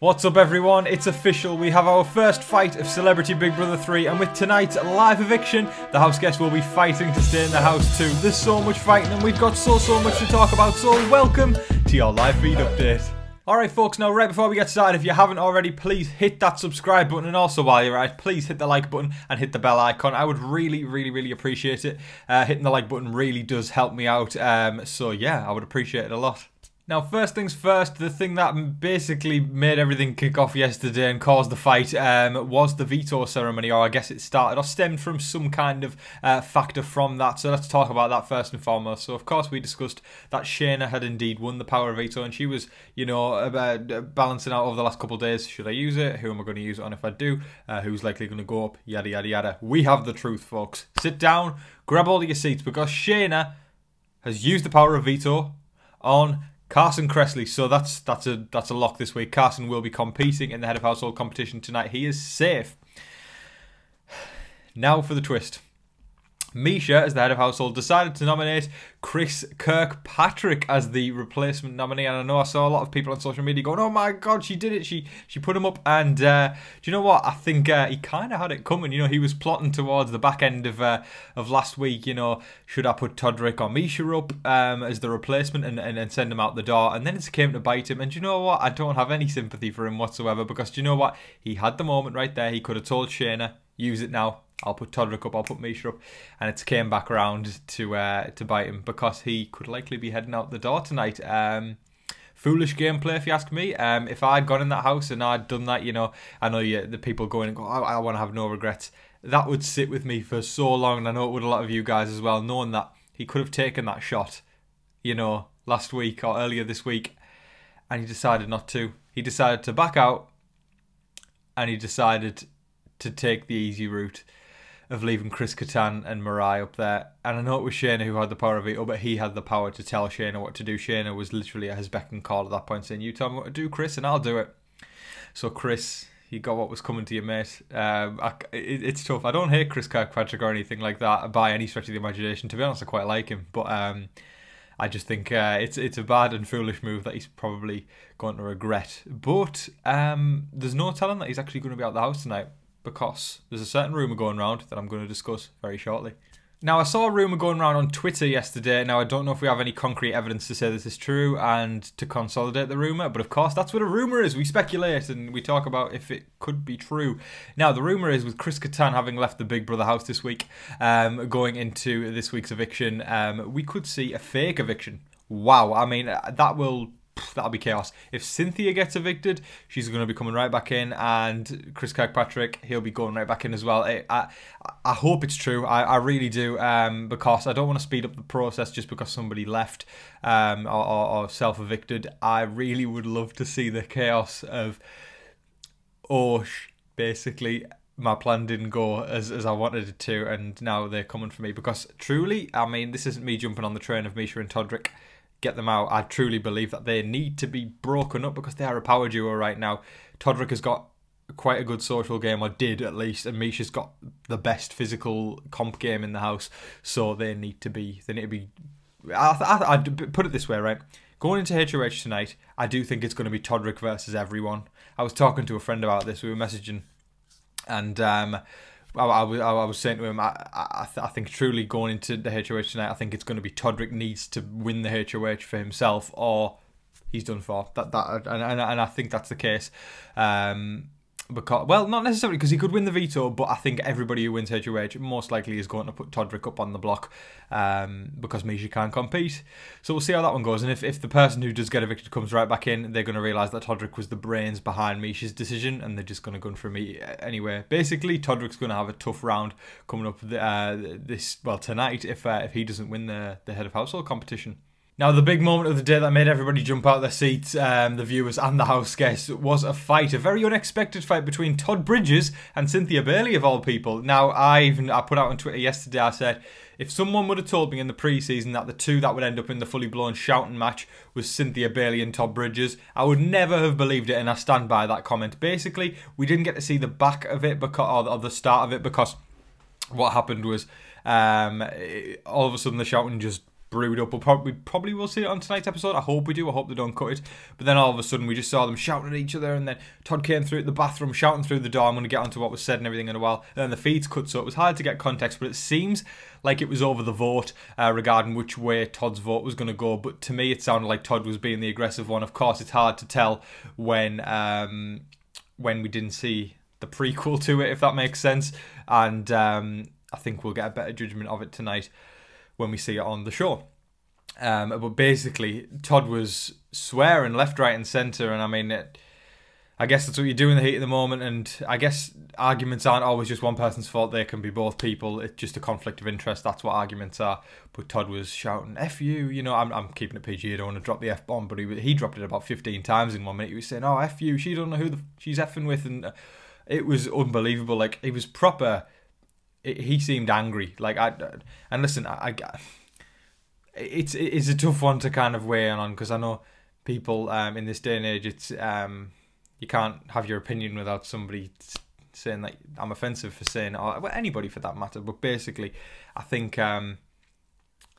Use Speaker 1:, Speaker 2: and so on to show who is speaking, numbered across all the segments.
Speaker 1: What's up everyone, it's official, we have our first fight of Celebrity Big Brother 3 and with tonight's live eviction, the house guests will be fighting to stay in the house too. There's so much fighting and we've got so much to talk about, so welcome to your live feed update. Alright folks, now right before we get started, if you haven't already, please hit that subscribe button and also while you're at it, please hit the like button and hit the bell icon. I would really appreciate it. Hitting the like button really does help me out, so yeah, I would appreciate it a lot. Now, first things first, the thing that basically made everything kick off yesterday and caused the fight was the veto ceremony, or I guess it started or stemmed from some kind of factor from that. So let's talk about that first and foremost. So, of course, we discussed that Shayna had indeed won the power of veto, and she was, you know, balancing out over the last couple of days. Should I use it? Who am I going to use it on if I do? Who's likely going to go up? Yada, yada, yada. We have the truth, folks. Sit down, grab all of your seats, because Shayna has used the power of veto on Carson Kressley, so that's a lock this week. Carson will be competing in the head of household competition tonight. He is safe. Now for the twist. Misha, as the head of household, decided to nominate Chris Kirkpatrick as the replacement nominee. And I know I saw a lot of people on social media going, "Oh my God, she did it! She put him up." And do you know what? I think he kind of had it coming. You know, he was plotting towards the back end of last week. You know, should I put Todd or Misha up as the replacement and send him out the door? And then it came to bite him. And do you know what? I don't have any sympathy for him whatsoever, because do you know what? He had the moment right there. He could have told Shayna, "Use it now. I'll put Todd up, I'll put Misha up," and it's came back around to bite him, because he could likely be heading out the door tonight. Foolish gameplay, if you ask me. If I'd gone in that house and I'd done that, you know, I know the people going and go, I want to have no regrets. That would sit with me for so long, and I know it would a lot of you guys as well, knowing that he could have taken that shot, you know, last week or earlier this week, and he decided not to. He decided to back out, and he decided to take the easy route of leaving Chris Kattan and Mariah up there. And I know it was Shayna who had the power of veto, but he had the power to tell Shayna what to do. Shayna was literally at his beck and call at that point, saying, "You tell me what to do, Chris, and I'll do it." So Chris, he got what was coming to you, mate. It's tough. I don't hate Chris Kirkpatrick or anything like that by any stretch of the imagination. To be honest, I quite like him. But I just think it's a bad and foolish move that he's probably going to regret. But there's no telling that he's actually going to be out of the house tonight, because there's a certain rumour going around that I'm going to discuss very shortly. Now, I saw a rumour going around on Twitter yesterday. Now, I don't know if we have any concrete evidence to say this is true and to consolidate the rumour, but of course, that's what a rumour is. We speculate and we talk about if it could be true. Now, the rumour is with Chris Kattan having left the Big Brother house this week, going into this week's eviction, we could see a fake eviction. Wow, I mean, that'll be chaos. If Cynthia gets evicted, she's going to be coming right back in, and Chris Kirkpatrick, he'll be going right back in as well. I hope it's true. I really do, because I don't want to speed up the process just because somebody left or self-evicted. I really would love to see the chaos of, basically, my plan didn't go as I wanted it to, and now they're coming for me. Because truly, I mean, this isn't me jumping on the train of Misha and Toddrick. Get them out. I truly believe that they need to be broken up, because they are a power duo right now. Toddrick has got quite a good social game, or did at least, and Misha's got the best physical comp game in the house. So they need to be. I'd put it this way, right? Going into HOH tonight, I do think it's going to be Toddrick versus everyone. I was talking to a friend about this. We were messaging, and I was saying to him, I think truly going into the HOH tonight, I think it's going to be Toddrick needs to win the HOH for himself, or he's done for. And I think that's the case. Because, well, not necessarily because he could win the veto, but I think everybody who wins HOH most likely is going to put Toddrick up on the block, because Misha can't compete. So we'll see how that one goes. And if the person who does get evicted comes right back in, they're going to realise that Toddrick was the brains behind Misha's decision, and they're just going to gun for me anyway. Basically, Toddrick's going to have a tough round coming up tonight if he doesn't win the head of household competition. Now, the big moment of the day that made everybody jump out of their seats, the viewers and the house guests, was a fight, a very unexpected fight between Todd Bridges and Cynthia Bailey, of all people. Now, I put out on Twitter yesterday, I said, if someone would have told me in the pre-season that the two that would end up in the fully blown shouting match was Cynthia Bailey and Todd Bridges, I would never have believed it, and I stand by that comment. Basically, we didn't get to see the back of it, or the start of it, because what happened was all of a sudden the shouting just brewed up. We probably will see it on tonight's episode. I hope we do. I hope they don't cut it. But then all of a sudden we just saw them shouting at each other, and then Todd came through the bathroom shouting through the door. I'm going to get onto what was said and everything in a while. And then the feeds cut, so it was hard to get context, but it seems like it was over the vote regarding which way Todd's vote was going to go. But to me, it sounded like Todd was being the aggressive one. Of course, it's hard to tell when we didn't see the prequel to it, if that makes sense. And I think we'll get a better judgment of it tonight when we see it on the show. But basically, Todd was swearing left, right and centre, and I mean, I guess that's what you do in the heat of the moment, and I guess arguments aren't always just one person's fault. They can be both people. It's just a conflict of interest. That's what arguments are. But Todd was shouting, F you, you know, I'm keeping it PG, I don't want to drop the F-bomb, but he dropped it about 15 times in 1 minute. He was saying, oh, F you, she don't know who she's effing with, and it was unbelievable. Like, he was proper... He seemed angry. Like, and listen, it's a tough one to kind of weigh in on, because I know people in this day and age, it's you can't have your opinion without somebody saying that I'm offensive for saying, or well, anybody for that matter. But basically, I think that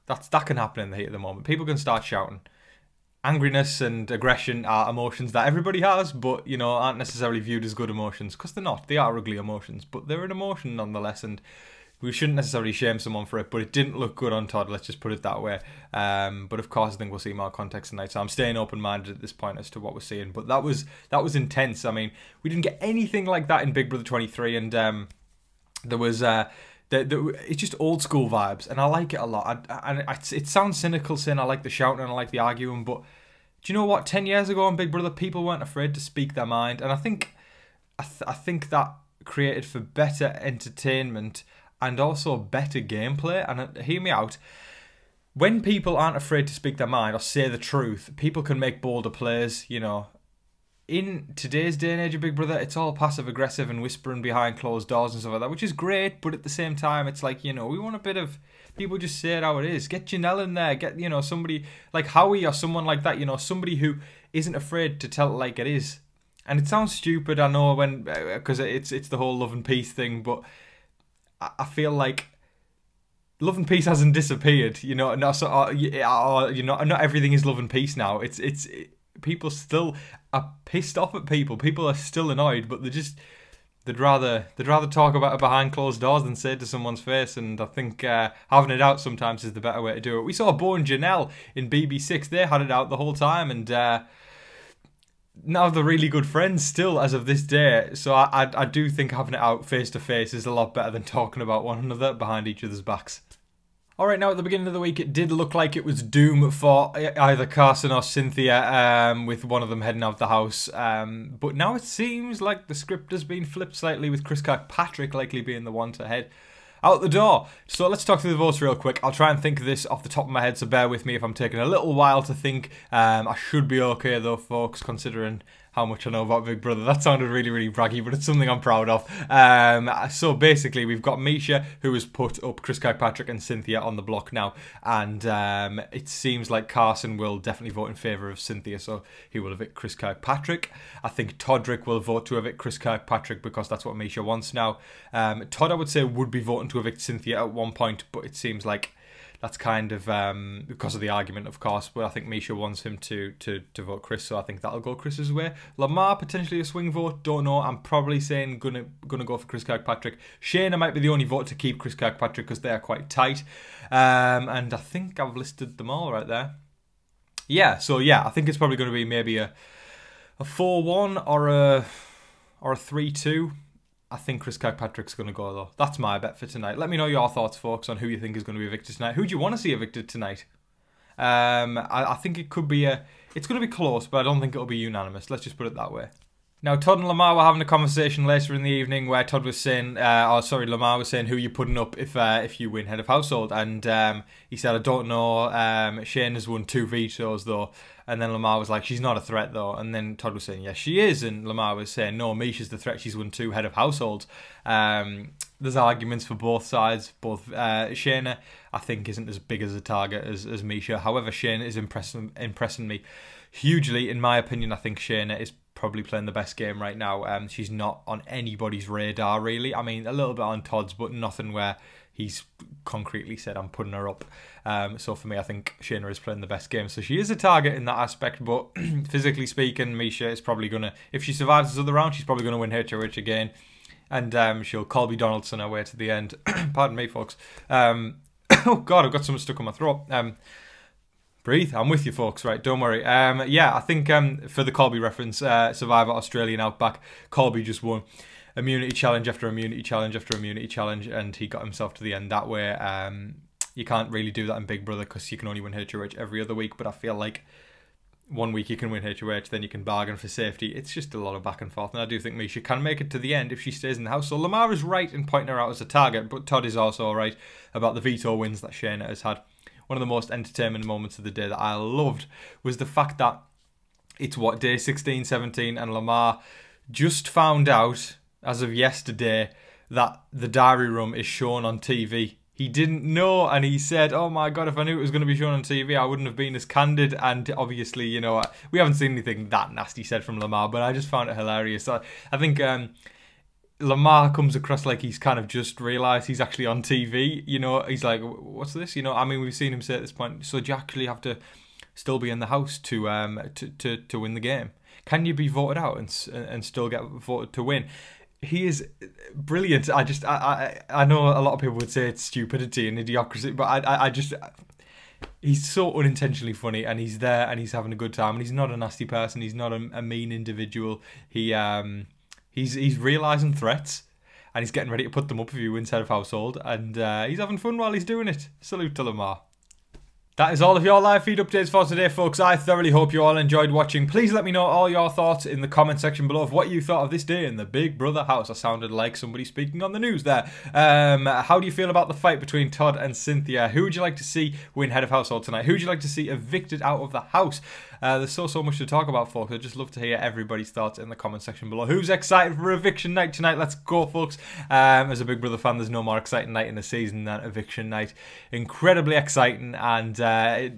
Speaker 1: can happen in the heat of the moment. People can start shouting. Angriness and aggression are emotions that everybody has, but, you know, aren't necessarily viewed as good emotions, because they're not. They are ugly emotions, but they're an emotion nonetheless, and we shouldn't necessarily shame someone for it. But it didn't look good on Todd, let's just put it that way. But of course, I think we'll see more context tonight, so I'm staying open-minded at this point as to what we're seeing. But that was intense. I mean, we didn't get anything like that in Big Brother 23, and there was... it's just old school vibes, and I like it a lot. It sounds cynical saying I like the shouting and I like the arguing, but do you know what? 10 years ago on Big Brother, people weren't afraid to speak their mind, and I think that created for better entertainment and also better gameplay. And hear me out. When people aren't afraid to speak their mind or say the truth, people can make bolder plays, you know. In today's day and age of Big Brother, it's all passive-aggressive and whispering behind closed doors and stuff like that, which is great, but at the same time, it's like, you know, we want a bit of... People just say it how it is. Get Janelle in there. Get, you know, somebody like Howie or someone like that, you know, somebody who isn't afraid to tell it like it is. And it sounds stupid, I know, because it's the whole love and peace thing, but I feel like love and peace hasn't disappeared, you know, not everything is love and peace now. It's people still are pissed off at people. People are still annoyed, but they'd rather talk about it behind closed doors than say it to someone's face. And I think having it out sometimes is the better way to do it. We saw Bo and Janelle in BB6. They had it out the whole time, and now they're really good friends still as of this day. So I do think having it out face to face is a lot better than talking about one another behind each other's backs. Alright, now at the beginning of the week, it did look like it was doom for either Carson or Cynthia, with one of them heading out of the house. But now it seems like the script has been flipped slightly, with Chris Kirkpatrick likely being the one to head out the door. So let's talk through the votes real quick. I'll try and think of this off the top of my head, so bear with me if I'm taking a little while to think. I should be okay though, folks, considering how much I know about Big Brother. That sounded really, really braggy, but it's something I'm proud of. So basically, we've got Misha, who has put up Chris Kirkpatrick and Cynthia on the block now, and it seems like Carson will definitely vote in favour of Cynthia, so he will evict Chris Kirkpatrick. I think Toddrick will vote to evict Chris Kirkpatrick, because that's what Misha wants now. Todd, I would say, would be voting to evict Cynthia at one point, but it seems like that's kind of because of the argument, of course, but I think Misha wants him to vote Chris, so I think that'll go Chris's way. Lamar, potentially a swing vote, don't know. I'm probably saying gonna go for Chris Kirkpatrick. Shayna might be the only vote to keep Chris Kirkpatrick, because they are quite tight. And I think I've listed them all right there. Yeah, so yeah, I think it's probably going to be maybe a 4-1 or a 3-2. I think Chris Kirkpatrick's going to go, though. That's my bet for tonight. Let me know your thoughts, folks, on who you think is going to be evicted tonight. Who do you want to see evicted tonight? I think it could be it's going to be close, but I don't think it'll be unanimous. Let's just put it that way. Now, Todd and Lamar were having a conversation later in the evening where Todd was saying, Lamar was saying who you're putting up if you win head of household. And he said, I don't know, Shane has won 2 vetoes, though. And then Lamar was like, she's not a threat, though. And then Todd was saying, yes, she is. And Lamar was saying, no, Misha's the threat. She's won 2 head of households. There's arguments for both sides. Shayna, I think, isn't as big as a target as Misha. However, Shayna is impressing me hugely. In my opinion, I think Shayna is probably playing the best game right now. She's not on anybody's radar, really. I mean, a little bit on Todd's, but nothing where he's concretely said, I'm putting her up. So for me, I think Shayna is playing the best game. So she is a target in that aspect, but physically speaking, Misha is probably going to, if she survives this other round, she's probably going to win HOH again. And she'll Colby Donaldson her way to the end. Pardon me, folks. Oh, God, I've got something stuck in my throat. Breathe. I'm with you, folks. Right, don't worry. Yeah, I think for the Colby reference, Survivor Australian Outback, Colby just won immunity challenge after immunity challenge after immunity challenge, and he got himself to the end that way. You can't really do that in Big Brother because you can only win HOH every other week, but I feel like one week you can win HOH, then you can bargain for safety. It's just a lot of back and forth, and I do think Misha can make it to the end if she stays in the house. So Lamar is right in pointing her out as a target, but Todd is also right about the veto wins that Shayna has had. One of the most entertainment moments of the day that I loved was the fact that it's, day 16, 17, and Lamar just found out, as of yesterday, that the diary room is shown on TV. He didn't know, and he said, oh my God, if I knew it was going to be shown on TV, I wouldn't have been as candid. And obviously, you know, we haven't seen anything that nasty said from Lamar, but I just found it hilarious. I think Lamar comes across like he's kind of just realised he's actually on TV. You know, he's like, what's this? You know, I mean, we've seen him say at this point, so do you actually have to still be in the house to win the game? Can you be voted out and still get voted to win? He is brilliant. I know a lot of people would say it's stupidity and idiocracy, but I just, he's so unintentionally funny, and he's there and he's having a good time, and he's not a nasty person. He's not a mean individual. He's realising threats, and he's getting ready to put them up if he wins Head of Household, and he's having fun while he's doing it. Salute to Lamar. That is all of your live feed updates for today, folks. I thoroughly hope you all enjoyed watching. Please let me know all your thoughts in the comment section below of what you thought of this day in the Big Brother house. I sounded like somebody speaking on the news there. How do you feel about the fight between Todd and Cynthia? Who would you like to see win Head of Household tonight? Who would you like to see evicted out of the house? There's so much to talk about, folks. I'd just love to hear everybody's thoughts in the comment section below. Who's excited for eviction night tonight? Let's go, folks. As a Big Brother fan, there's no more exciting night in the season than eviction night. Incredibly exciting, and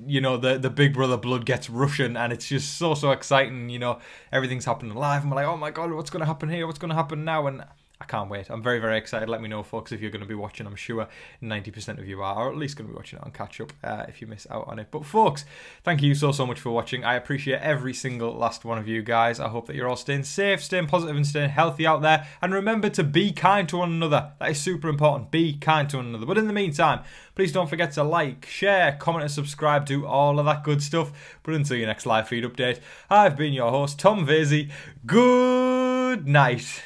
Speaker 1: you know, the Big Brother blood gets rushing, and it's just so exciting. You know, everything's happening live, and we're like, oh my God, what's going to happen here? What's going to happen now? And I can't wait. I'm very excited. Let me know, folks, if you're going to be watching. I'm sure 90% of you are, or at least going to be watching it on catch up if you miss out on it. But folks, thank you so much for watching. I appreciate every single last one of you guys. I hope that you're all staying safe, staying positive, and staying healthy out there. And remember to be kind to one another. That is super important. Be kind to one another. But in the meantime, please don't forget to like, share, comment, and subscribe. Do all of that good stuff. But until your next live feed update, I've been your host, Tom Vasey. Good night.